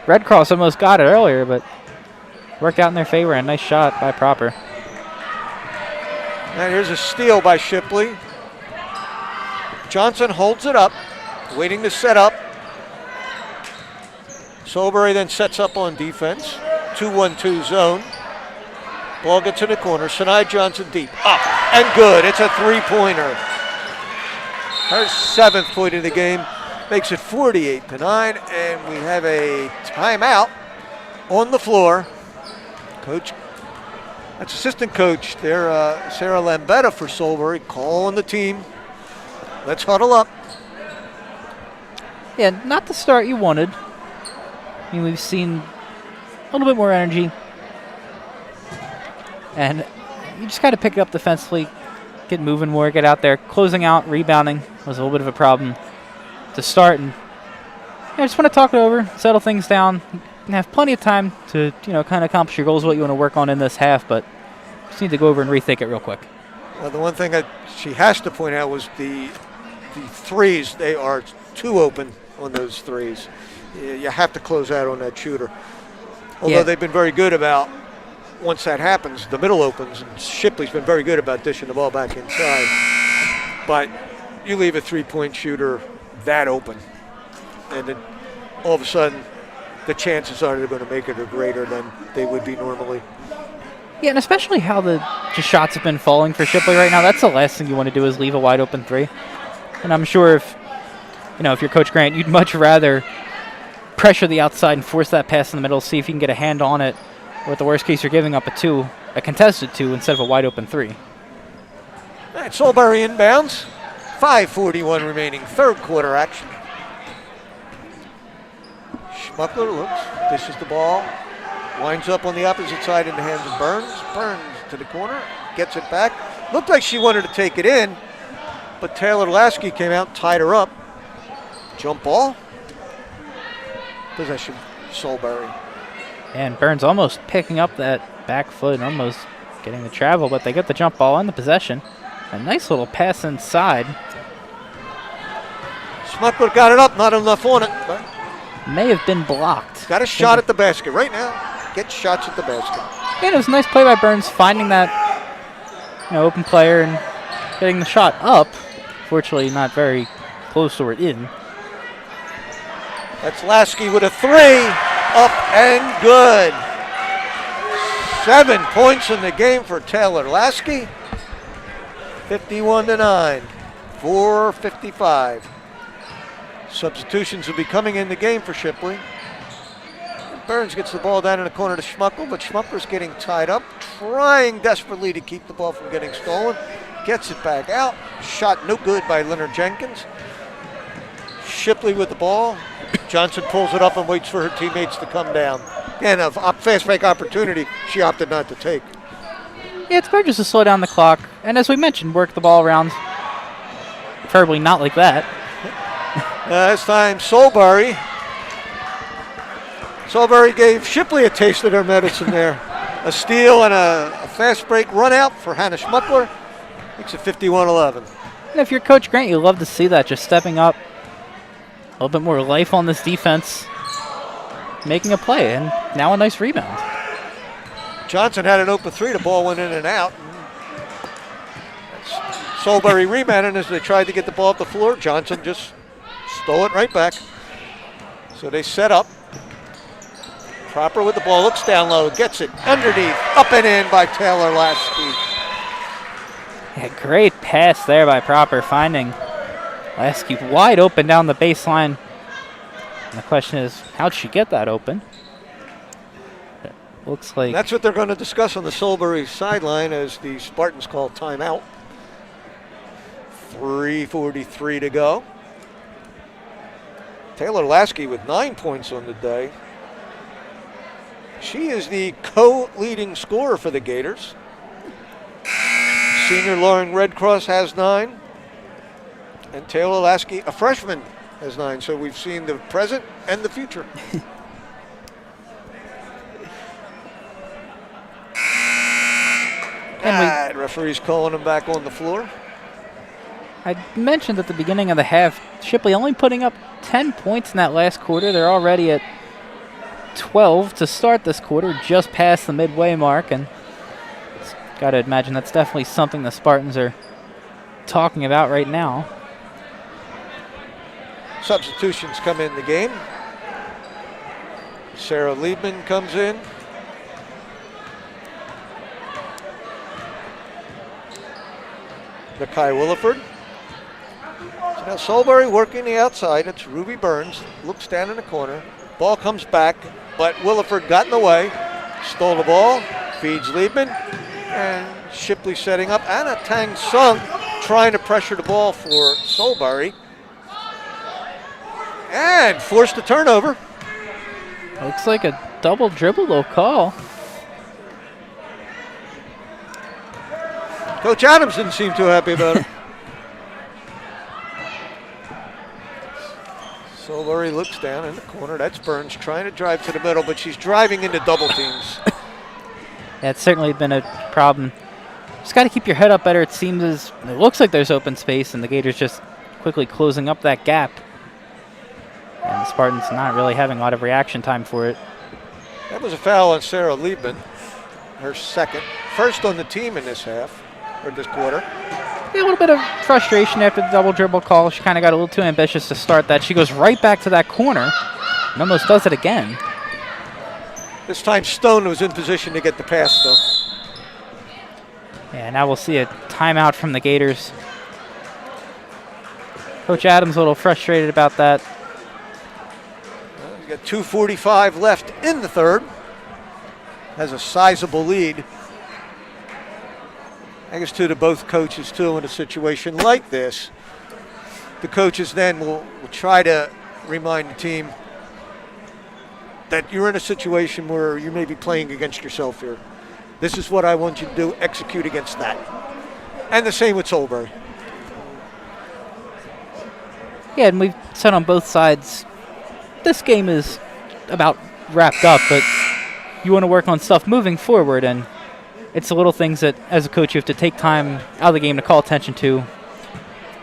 Redcross almost got it earlier, but worked out in their favor. A nice shot by Proper. And here's a steal by Shipley. Johnson holds it up, waiting to set up. Solebury then sets up on defense. 2-1-2 zone. Ball gets in the corner. Sinai Johnson deep. Up and good. It's a 3-pointer. Her 7th point of the game makes it 48-9. And we have a timeout on the floor. Coach That's assistant coach there, Sarah Lambetta for Solebury, calling the team. Let's huddle up. Yeah, not the start you wanted. I mean, we've seen a little bit more energy. And you just got to pick it up defensively, get moving more, get out there. Closing out, rebounding was a little bit of a problem to start. And I just want to talk it over, settle things down, and have plenty of time to, kind of accomplish your goals, what you want to work on in this half. But just need to go over and rethink it real quick. Well, the one thing that she has to point out was the threes. They are too open on those threes. You have to close out on that shooter. Although they've been very good about, once that happens, the middle opens, and Shipley's been very good about dishing the ball back inside. But you leave a three-point shooter that open, and then all of a sudden the chances are they're going to make it are greater than they would be normally. Yeah, and especially how the just shots have been falling for Shipley right now. That's the last thing you want to do is leave a wide open three. And I'm sure if you're Coach Grant, you'd much rather pressure the outside and force that pass in the middle, see if you can get a hand on it. Or at the worst case, you're giving up a contested two instead of a wide open three. All right, Solebury inbounds. 5:41 remaining, third quarter action. Schmuckler looks, dishes the ball, winds up on the opposite side in the hands of Burns. Burns to the corner, gets it back. Looked like she wanted to take it in, but Taylor Lasky came out and tied her up. Jump ball. Possession, Solebury. And Burns almost picking up that back foot and almost getting the travel, but they get the jump ball and the possession. A nice little pass inside. Schmuckler got it up, not enough on it. But may have been blocked. got a shot at the basket right now. Get shots at the basket. And it was a nice play by Burns, finding that open player and getting the shot up. Fortunately, not very close or in. That's Lasky with a three, up and good. 7 points in the game for Taylor Lasky. 51-9, 4:55. Substitutions will be coming in the game for Shipley. Burns gets the ball down in the corner to Schmuckler, but Schmuckler's getting tied up, trying desperately to keep the ball from getting stolen. Gets it back out. Shot no good by Leonard Jenkins. Shipley with the ball. Johnson pulls it up and waits for her teammates to come down. And a fast break opportunity she opted not to take. Yeah, it's better just to slow down the clock. And as we mentioned, work the ball around. Preferably not like that. This time, Solebury. Solebury gave Shipley a taste of their medicine there. A steal and a fast break run out for Hannah Schmuckler. Makes it 51-11. And if you're Coach Grant, you love to see that, just stepping up. A little bit more life on this defense. Making a play, and now a nice rebound. Johnson had an open three. The ball went in and out. Solebury rebounded as they tried to get the ball up the floor. Johnson just stole it right back. So they set up. Proper with the ball, looks down low, gets it underneath, up and in by Taylor Lasky. Yeah, great pass there by Proper, finding Lasky wide open down the baseline. And the question is, how'd she get that open? It looks like... And that's what they're going to discuss on the Solebury sideline as the Spartans call timeout. 3:43 to go. Taylor Lasky with 9 points on the day. She is the co-leading scorer for the Gators. Senior Lauren Redcross has 9. And Taylor Lasky, a freshman, has 9. So we've seen the present and the future. Referee's calling him back on the floor. I mentioned at the beginning of the half, Shipley only putting up 10 points in that last quarter. They're already at 12 to start this quarter, just past the midway mark, and got to imagine that's definitely something the Spartans are talking about right now. Substitutions come in the game. Sarah Liebman comes in. Nakai Williford. So now Solebury working the outside. It's Ruby Burns. Looks down in the corner. Ball comes back, but Williford got in the way. Stole the ball. Feeds Liebman. And Shipley setting up. Anna Tang Sung trying to pressure the ball for Solebury. And forced a turnover. Looks like a double dribble though call. Coach Adams didn't seem too happy about it. Solebury looks down in the corner. That's Burns trying to drive to the middle, but she's driving into double teams. That's certainly been a problem. Just got to keep your head up better. It looks like there's open space, and the Gators just quickly closing up that gap. And the Spartans not really having a lot of reaction time for it. That was a foul on Sarah Liebman, her second. First on the team in this half, or this quarter. A little bit of frustration after the double dribble call. She kind of got a little too ambitious to start that. She goes right back to that corner and almost does it again. This time Stone was in position to get the pass, though. Yeah, now we'll see a timeout from the Gators. Coach Adams a little frustrated about that. He's got 2:45 left in the third. Has a sizable lead. I guess to both coaches, too, in a situation like this. The coaches then will try to remind the team that you're in a situation where you may be playing against yourself here. This is what I want you to do, execute against that. And the same with Solebury. Yeah, and we've said on both sides, this game is about wrapped up, but you want to work on stuff moving forward, and it's the little things that, as a coach, you have to take time out of the game to call attention to. You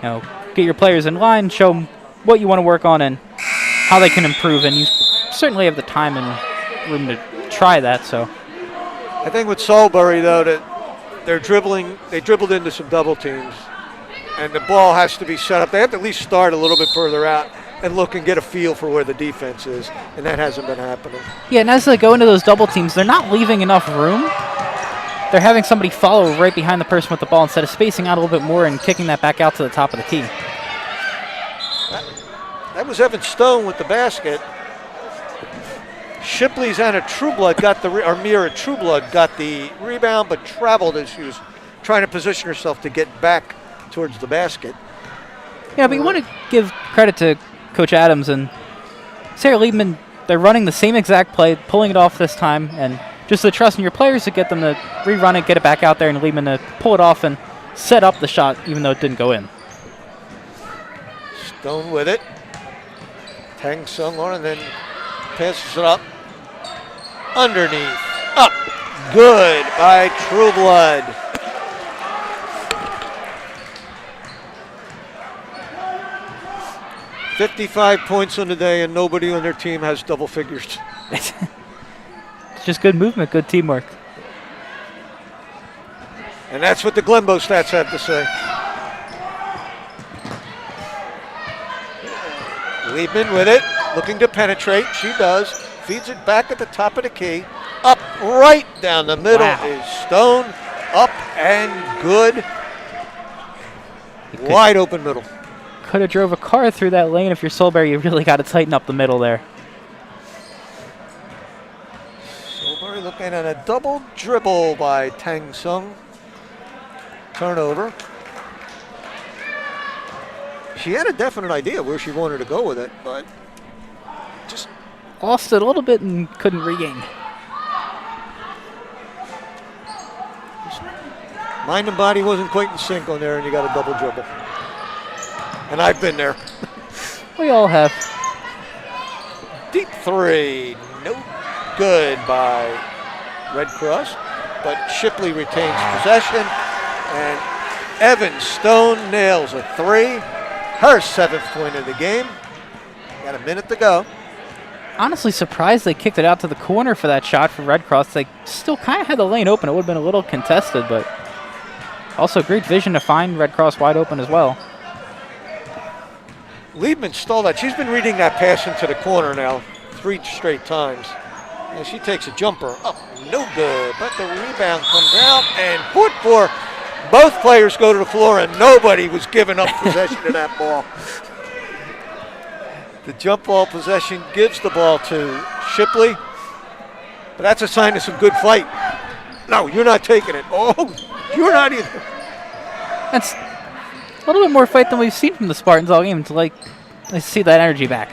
know, get your players in line, show them what you want to work on and how they can improve, and you certainly have the time and room to try that. So, I think with Solebury, though, that they dribbled into some double teams, and the ball has to be set up. They have to at least start a little bit further out and look and get a feel for where the defense is, and that hasn't been happening. Yeah, and as they go into those double teams, they're not leaving enough room. They're having somebody follow right behind the person with the ball instead of spacing out a little bit more and kicking that back out to the top of the key. That was Evan Stone with the basket. Shipley's Anna Trueblood Mira Trueblood got the rebound, but traveled as she was trying to position herself to get back towards the basket. Yeah, but you want to give credit to Coach Adams and Sarah Liebman. They're running the same exact play, pulling it off this time, and just the trust in your players to get them to rerun it, get it back out there, and Liebman to pull it off and set up the shot, even though it didn't go in. Stone with it. Tang Sung on, and then passes it up. Underneath. Up. Good by Trueblood. $55 points on the day, and nobody on their team has double figures. It's just good movement, good teamwork. And that's what the Glenbow stats have to say. Liebman with it, looking to penetrate. She does. Feeds it back at the top of the key. Up right down the middle is Stone. Up and good. Wide open middle. Could have drove a car through that lane if you're Solebury. You really got to tighten up the middle there. Solebury looking at a double dribble by Tang Sung. Turnover. She had a definite idea where she wanted to go with it, but just lost it a little bit and couldn't regain. Mind and body wasn't quite in sync on there, and you got a double dribble. And I've been there. We all have. Deep three. No good by Red Cross, but Shipley retains possession, and Evan Stone nails a three. Her 7th point of the game. Got a minute to go. Honestly surprised they kicked it out to the corner for that shot for Red Cross. They still kind of had the lane open. It would have been a little contested, but also great vision to find Red Cross wide open as well. Liebman stalled that. She's been reading that pass into the corner now 3 straight times. And she takes a jumper. Oh, no good. But the rebound comes out and put for. Both players go to the floor, and nobody was giving up possession of that ball. The jump ball possession gives the ball to Shipley, but that's a sign of some good fight. No, you're not taking it. Oh, you're not either. That's a little bit more fight than we've seen from the Spartans all game. It's like, I see that energy back.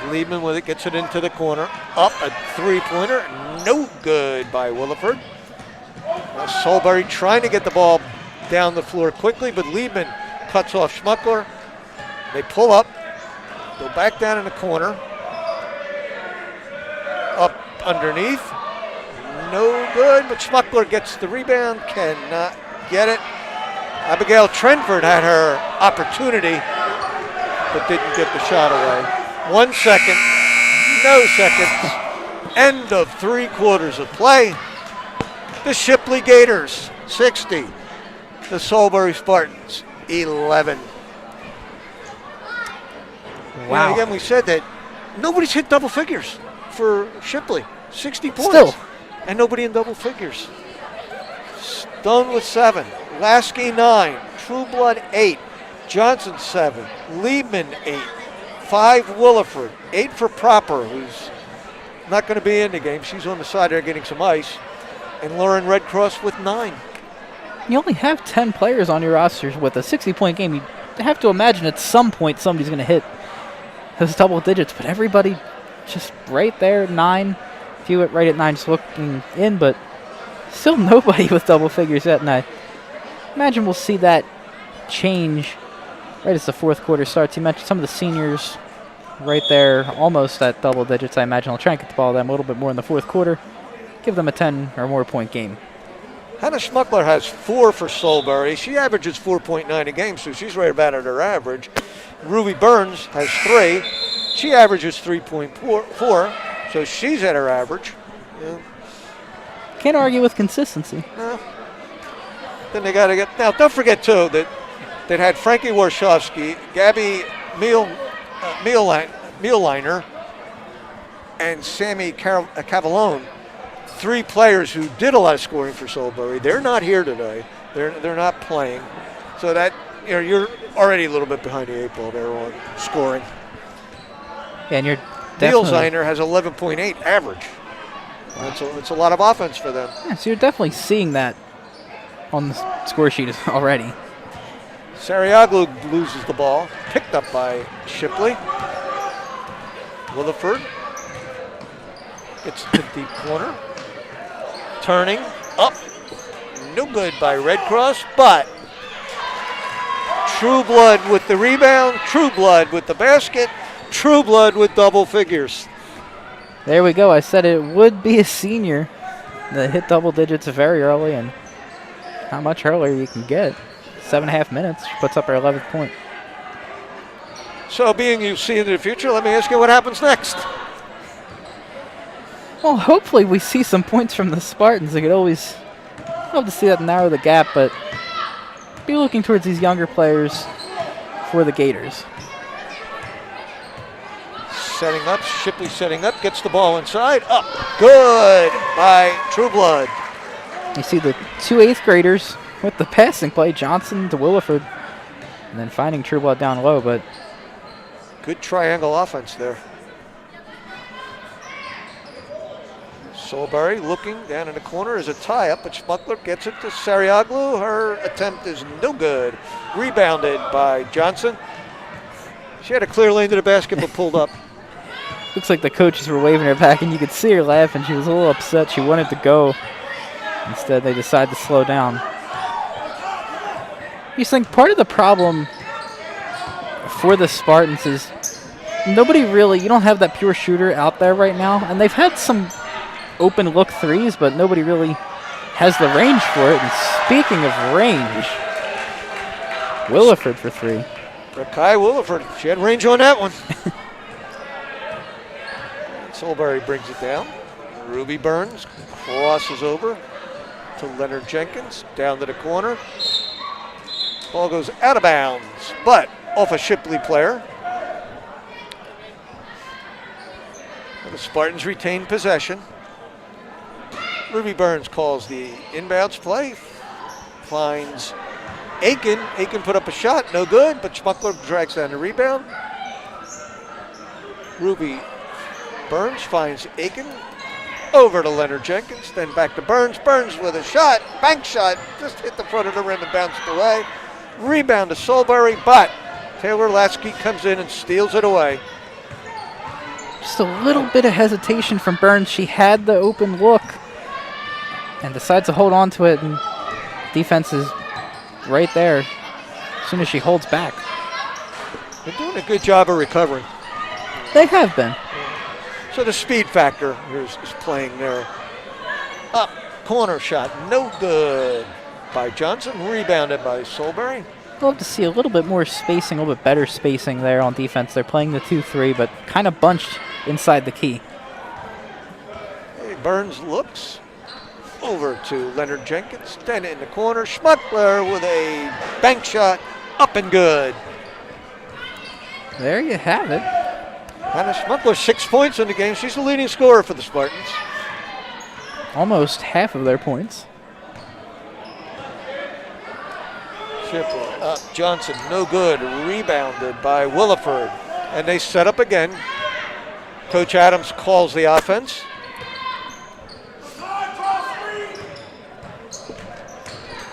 Liebman with it, gets it into the corner. Up a three-pointer. No good by Williford. Solebury trying to get the ball down the floor quickly, but Liebman cuts off Schmuckler. They pull up, go back down in the corner. Up underneath. No good, but Schmuckler gets the rebound, cannot get it. Abigail Trenford had her opportunity, but didn't get the shot away. 1 second, no seconds. End of 3 quarters of play. The Shipley Gators, 60. The Solebury Spartans, 11. Wow. And again, we said that nobody's hit double figures for Shipley. 60 points. Still. And nobody in double figures. Stone with 7. Lasky 9. Trueblood 8. Johnson 7. Liebman 8. 5 Williford. 8 for Proper, who's not going to be in the game. She's on the side there getting some ice. And Lauren Redcross with 9. You only have 10 players on your rosters with a 60-point game. You have to imagine at some point somebody's going to hit those double digits, but everybody just right there, 9. A few right at 9 just looking in, but still nobody with double figures yet. And I imagine we'll see that change right as the fourth quarter starts. You mentioned some of the seniors right there, almost at double digits. I imagine I'll try and get the ball to them a little bit more in the fourth quarter. Give them a 10 or more point game. Hannah Schmuckler has 4 for Solebury. She averages 4.9 a game, so she's right about at her average. Ruby Burns has 3. She averages 3.4, so she's at her average. Yeah. Can't argue with consistency. No. Then they got to get. Now, don't forget, too, that had Frankie Warshawski, Gabby Mielliner, and Sammy Cavallone. 3 players who did a lot of scoring for Solebury. They're not here today. They're not playing. So that you're already a little bit behind the 8 ball there on scoring. Yeah, and you're definitely... Mielliner has 11.8 average. It's a lot of offense for them. Yeah, so you're definitely seeing that on the score sheet already. Sariaglu loses the ball. Picked up by Shipley. Williford gets to the deep corner. Turning up. No good by Red Cross, but Trueblood with the rebound, Trueblood with the basket, Trueblood with double figures. There we go. I said it would be a senior that hit double digits very early, and how much earlier you can get. 7.5 minutes. She puts up her 11th point. So being you see into the future, let me ask you what happens next. Well, hopefully we see some points from the Spartans. I could always love to see that narrow the gap, but be looking towards these younger players for the Gators. Setting up, Shipley setting up, gets the ball inside, up, good by Trueblood. You see the 2 8th graders with the passing play, Johnson to Williford, and then finding Trueblood down low, but good triangle offense there. Solebury looking down in the corner is a tie-up, but Schmuckler gets it to Sariaglu. Her attempt is no good. Rebounded by Johnson. She had a clear lane to the basket, but pulled up. looks like the coaches were waving her back, and you could see her laughing. She was a little upset. She wanted to go. Instead, they decided to slow down. You think part of the problem for the Spartans is nobody really, you don't have that pure shooter out there right now, and they've had some open look threes, but nobody really has the range for it. And speaking of range, Williford for 3. Rakai Williford, she had range on that one. Solebury brings it down. Ruby Burns crosses over to Leonard Jenkins, down to the corner. Ball goes out of bounds, but off a Shipley player. The Spartans retain possession. Ruby Burns calls the inbounds play. Finds Aiken. Aiken put up a shot, no good, but Schmuckler drags down the rebound. Ruby Burns finds Aiken. over to Leonard Jenkins, then back to Burns. Burns with a shot, bank shot, just hit the front of the rim and bounced away. Rebound to Solebury, but Taylor Lasky comes in and steals it away. Just a little bit of hesitation from Burns. She had the open look and decides to hold on to it, and defense is right there as soon as she holds back. They're doing a good job of recovering. They have been. So the speed factor is playing there. Up, corner shot, no good by Johnson, rebounded by Solebury. Love to see a little bit more spacing, a little bit better spacing there on defense. They're playing the 2-3, but kind of bunched inside the key. Hey, Burns looks over to Leonard Jenkins, then in the corner, Schmuckler with a bank shot, up and good. There you have it. Hannah Schmuckler, 6 points in the game. She's the leading scorer for the Spartans. Almost half of their points. Shipley up, Johnson, no good, rebounded by Williford. And they set up again. Coach Adams calls the offense.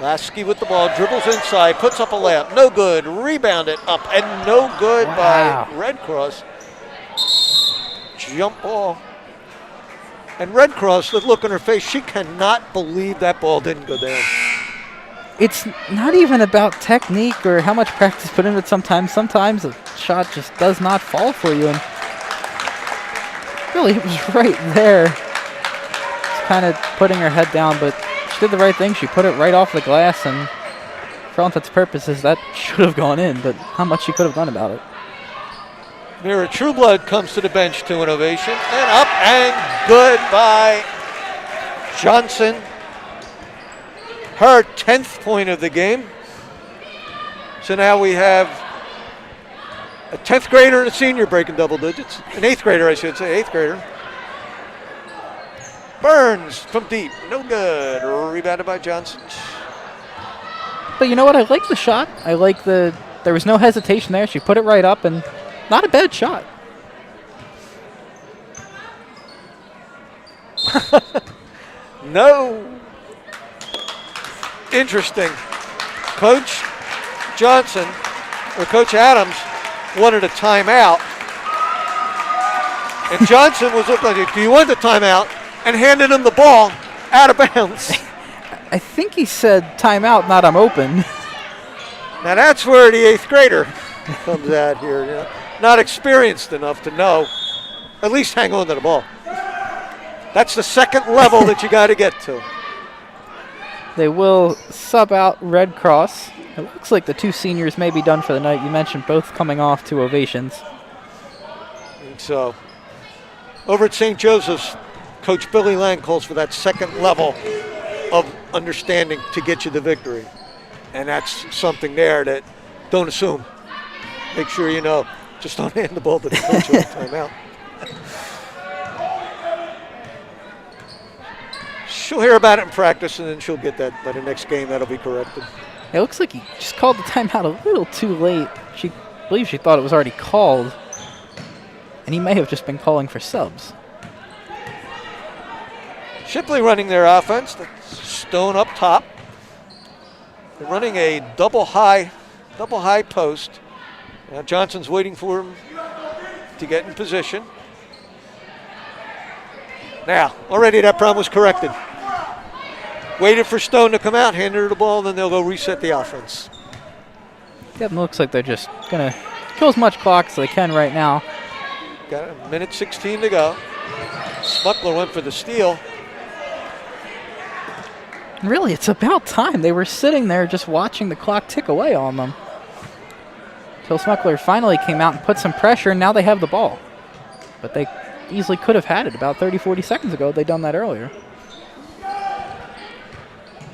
Lasky with the ball, dribbles inside, puts up a layup, no good, rebounded up, and no good by Red Cross. Jump ball. And Red Cross, the look on her face, she cannot believe that ball didn't go down. It's not even about technique or how much practice put into it sometimes. Sometimes a shot just does not fall for you. And really, it was right there. Just kind of putting her head down, but she did the right thing. She put it right off the glass, and for all intents and purposes, that should have gone in, but how much she could have done about it. Mira Trueblood comes to the bench to an ovation, and up and good by Johnson. Her 10th point of the game. So now we have a 10th grader and a senior breaking double digits. An 8th grader, I should say, 8th grader. Burns from deep, no good. Rebounded by Johnson. But you know what? I like the shot. I like there was no hesitation there. She put it right up, and not a bad shot. No. Interesting. Coach Johnson, or Coach Adams, wanted a timeout. And Johnson was looking like, do you want the timeout? And handed him the ball out of bounds. I think he said timeout, not I'm open. Now that's where the 8th grader comes out here. You know, not experienced enough to know, at least hang on to the ball. That's the second level that you got to get to. They will sub out Red Cross. It looks like the two seniors may be done for the night. You mentioned both coming off 2 ovations. And so, over at St. Joseph's, Coach Billy Lang calls for that second level of understanding to get you the victory. And that's something there that don't assume. Make sure you know. Just don't hand the ball to the coach all the time out. She'll hear about it in practice, and then she'll get that by the next game. That'll be corrected. It looks like he just called the timeout a little too late. She believes she thought it was already called, and he may have just been calling for subs. Shipley running their offense. Stone up top. They're running a double high post. Now Johnson's waiting for him to get in position. Now, already that problem was corrected. Waited for Stone to come out, handed her the ball, then they'll go reset the offense. Yep, it looks like they're just going to kill as much clock as they can right now. Got a minute 16 to go. Smuckler went for the steal. Really, it's about time. They were sitting there just watching the clock tick away on them. Till Smuckler finally came out and put some pressure, and now they have the ball. But they easily could have had it about 30, 40 seconds ago. They'd done that earlier.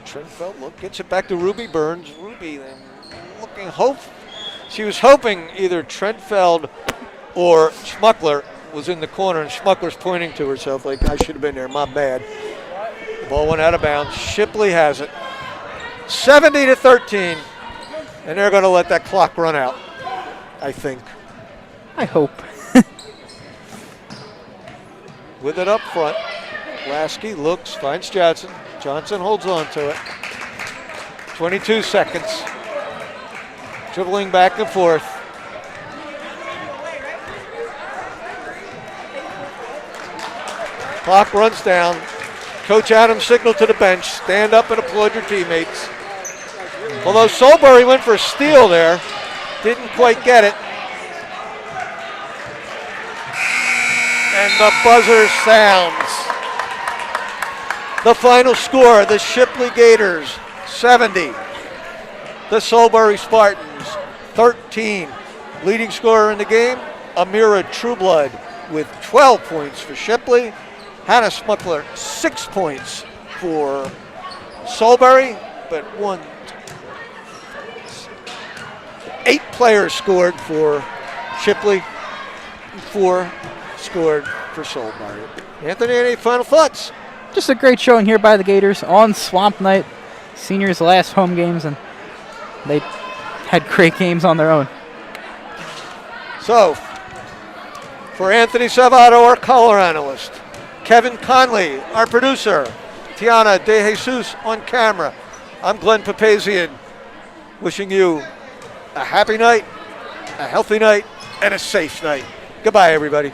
Trenfeld gets it back to Ruby Burns. Ruby then she was hoping either Trenfeld or Schmuckler was in the corner, and Schmuckler's pointing to herself like, I should have been there, my bad. The ball went out of bounds. Shipley has it. 70-13, and they're going to let that clock run out, I think. I hope. With it up front, Lasky looks, finds Johnson. Johnson holds on to it. 22 seconds. Dribbling back and forth. Clock runs down. Coach Adams signaled to the bench, stand up and applaud your teammates. Although Solebury went for a steal there, didn't quite get it. And the buzzer sounds. The final score, the Shipley Gators 70. The Solebury Spartans 13. Leading scorer in the game, Amira Trueblood with 12 points for Shipley. Hannah Smuckler, 6 points for Solebury, but 8 players scored for Shipley, 4 scored for Solebury. Anthony, any final thoughts? Just a great showing here by the Gators on Swamp Night. Seniors' last home games, and they had great games on their own. So, for Anthony Salvato, our color analyst, Kevin Conley, our producer, Tiana De Jesus on camera, I'm Glenn Papazian, wishing you a happy night, a healthy night, and a safe night. Goodbye, everybody.